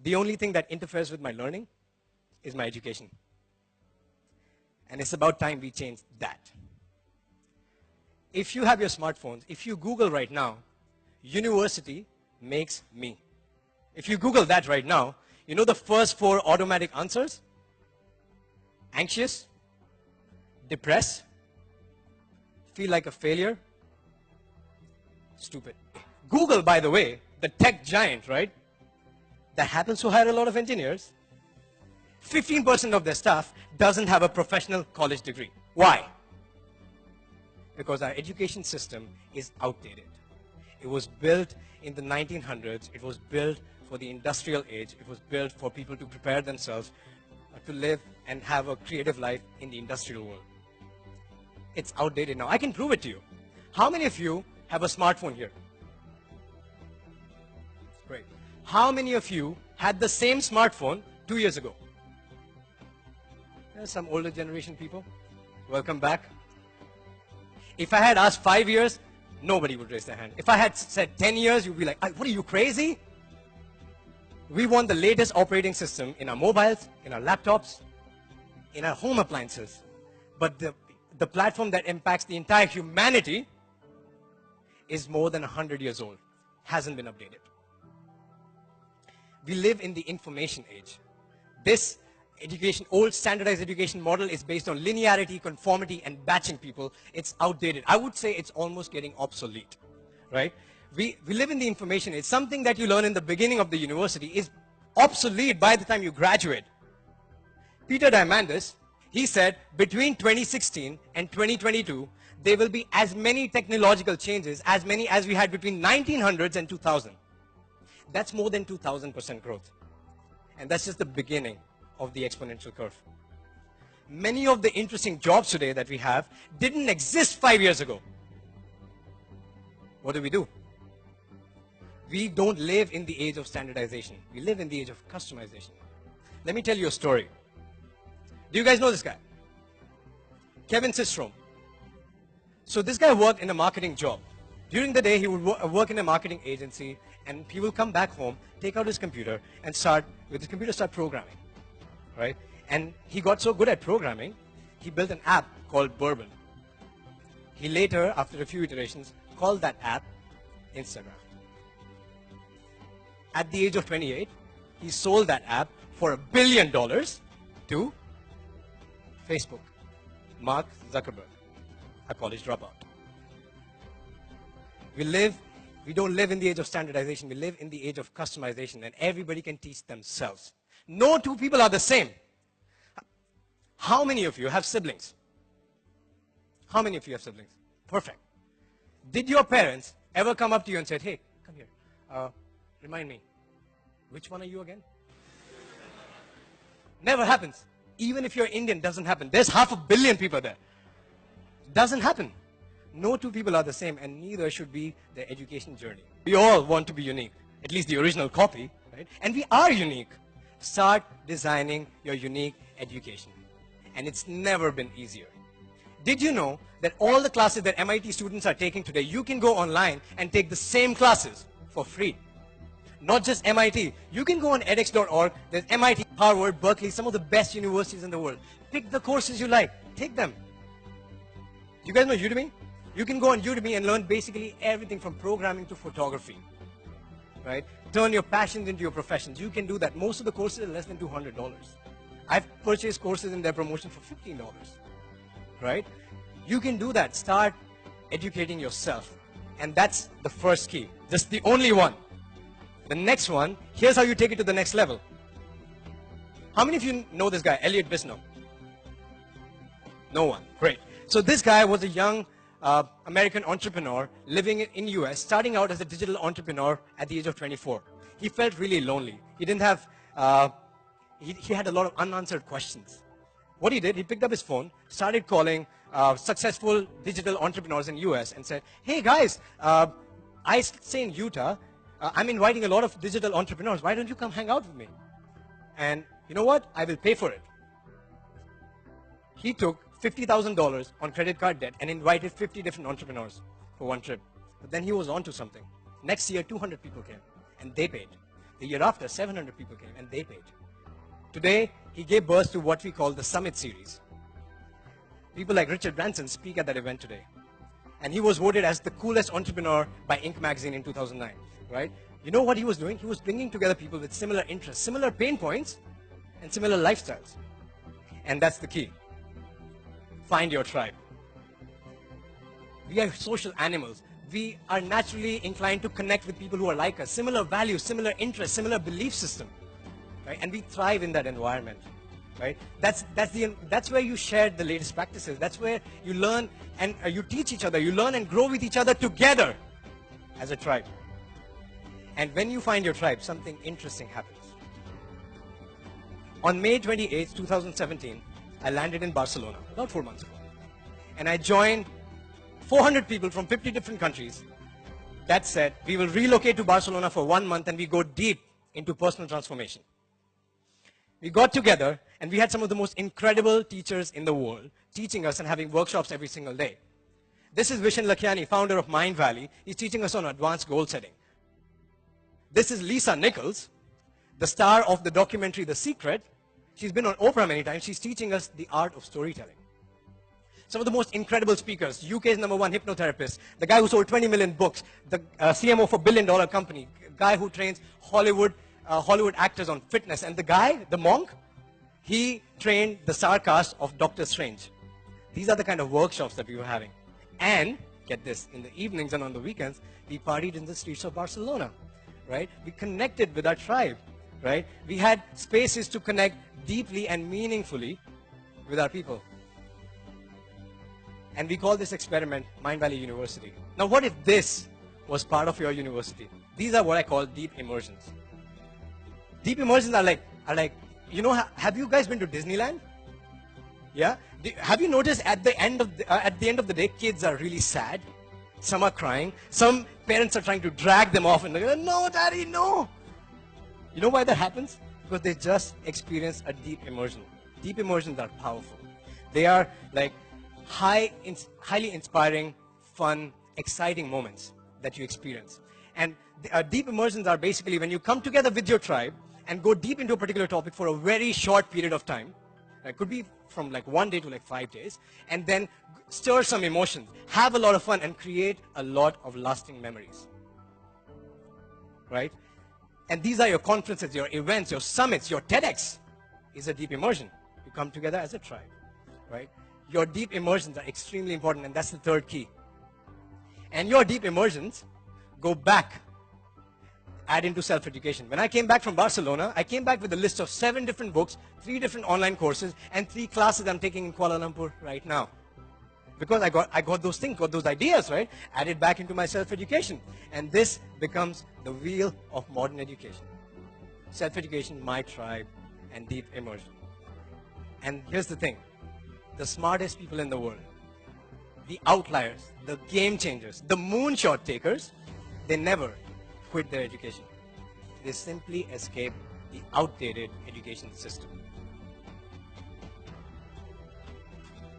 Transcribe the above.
The only thing that interferes with my learning is my education. And it's about time we change that. If you have your smartphones, if you Google right now, university makes me. If you Google that right now, you know the first 4 automatic answers? Anxious, depressed, feel like a failure, stupid. Google, by the way, the tech giant, right? That happens to hire a lot of engineers. 15% of their staff doesn't have a professional college degree. Why? Because our education system is outdated. It was built in the 1900s. It was built for the industrial age. It was built for people to prepare themselves to live and have a creative life in the industrial world. It's outdated now. I can prove it to you. How many of you have a smartphone here? Great. How many of you had the same smartphone 2 years ago? There's some older generation people. Welcome back. If I had asked 5 years, nobody would raise their hand. If I had said 10 years, you'd be like, what are you, crazy? We want the latest operating system in our mobiles, in our laptops, in our home appliances. But the platform that impacts the entire humanity is more than 100 years old, hasn't been updated. We live in the information age. This old standardized education model is based on linearity, conformity, and batching people. It's outdated. I would say it's almost getting obsolete, right? We live in the information age. Something that you learn in the beginning of the university is obsolete by the time you graduate. Peter Diamandis, he said between 2016 and 2022, there will be as many technological changes, as many as we had between 1900s and 2000. That's more than 2,000% growth. And that's just the beginning of the exponential curve. Many of the interesting jobs today that we have didn't exist 5 years ago. What do? We don't live in the age of standardization. We live in the age of customization. Let me tell you a story. Do you guys know this guy? Kevin Systrom. So this guy worked in a marketing job. During the day, he would work in a marketing agency, and he will come back home, take out his computer, and start programming, right? And he got so good at programming, he built an app called Bourbon. He later, after a few iterations, called that app Instagram. At the age of 28, he sold that app for $1 billion to Facebook, Mark Zuckerberg, a college dropout. We don't live in the age of standardization. We live in the age of customization, and everybody can teach themselves. No two people are the same. How many of you have siblings? How many of you have siblings? Perfect. Did your parents ever come up to you and said, hey, come here, remind me, which one are you again? Never happens. Even if you're Indian, doesn't happen. There's 500 million people there. Doesn't happen. No two people are the same, and neither should be the education journey. We all want to be unique, at least the original copy, right? And we are unique. Start designing your unique education. And it's never been easier. Did you know that all the classes that MIT students are taking today, you can go online and take the same classes for free? Not just MIT. You can go on edX.org. There's MIT, Harvard, Berkeley, some of the best universities in the world. Pick the courses you like. Take them. Do you guys know Udemy? You can go on Udemy and learn basically everything from programming to photography, right? Turn your passions into your professions. You can do that. Most of the courses are less than $200. I've purchased courses in their promotion for $15, right? You can do that. Start educating yourself. And that's the first key. Just the only one. The next one, here's how you take it to the next level. How many of you know this guy, Elliot Bisnow? No one. Great. So this guy was a young American entrepreneur living in US, starting out as a digital entrepreneur at the age of 24. He felt really lonely. He didn't have, he had a lot of unanswered questions. What he did, he picked up his phone, started calling successful digital entrepreneurs in US and said, hey guys, I stay in Utah. I'm inviting a lot of digital entrepreneurs. Why don't you come hang out with me? And you know what? I will pay for it. He took $50,000 on credit card debt and invited 50 different entrepreneurs for one trip. But then he was on to something. Next year, 200 people came, and they paid. The year after, 700 people came and they paid. Today, he gave birth to what we call the Summit Series. People like Richard Branson speak at that event today. And he was voted as the coolest entrepreneur by Inc. magazine in 2009, right? You know what he was doing? He was bringing together people with similar interests, similar pain points, and similar lifestyles. And that's the key. Find your tribe. We are social animals. We are naturally inclined to connect with people who are like us, similar values, similar interests, similar belief system, right? And we thrive in that environment, right? That's where you share the latest practices. That's where you learn and you teach each other. You learn and grow with each other together as a tribe. And when you find your tribe, something interesting happens. On May 28, 2017, I landed in Barcelona about 4 months ago. And I joined 400 people from 50 different countries that said, we will relocate to Barcelona for 1 month and we go deep into personal transformation. We got together and we had some of the most incredible teachers in the world teaching us and having workshops every single day. This is Vishen Lakhiani, founder of Mind Valley. He's teaching us on advanced goal setting. This is Lisa Nichols, the star of the documentary The Secret. She's been on Oprah many times. She's teaching us the art of storytelling. Some of the most incredible speakers, UK's #1 hypnotherapist, the guy who sold 20 million books, the CMO for a billion-dollar company, guy who trains Hollywood actors on fitness, and the guy, the monk, he trained the star cast of Doctor Strange. These are the kind of workshops that we were having. And, get this, in the evenings and on the weekends, we partied in the streets of Barcelona, right? We connected with our tribe, right? We had spaces to connect deeply and meaningfully with our people. And we call this experiment Mind Valley University. Now, what if this was part of your university? These are what I call deep immersions. Deep immersions are like, you know, have you guys been to Disneyland? Yeah? Have you noticed at the end of the day, kids are really sad? Some are crying. Some parents are trying to drag them off and they go, no, daddy, no. You know why that happens? Because they just experienced a deep immersion. Deep immersions are powerful. They are like highly inspiring, fun, exciting moments that you experience. And deep immersions are basically when you come together with your tribe and go deep into a particular topic for a very short period of time. It could be from like 1 day to like 5 days, and then stir some emotions, have a lot of fun, and create a lot of lasting memories. Right? And these are your conferences, your events, your summits, your TEDx is a deep immersion. You come together as a tribe. Right? Your deep immersions are extremely important, and that's the third key. And your deep immersions go back, add into self-education. When I came back from Barcelona, I came back with a list of 7 different books, 3 different online courses, and 3 classes I'm taking in Kuala Lumpur right now. Because I got those things, got those ideas, right? Added back into my self-education. And this becomes the wheel of modern education. Self-education, my tribe, and deep immersion. And here's the thing. The smartest people in the world, the outliers, the game changers, the moonshot takers, they never quit their education. They simply escape the outdated education system.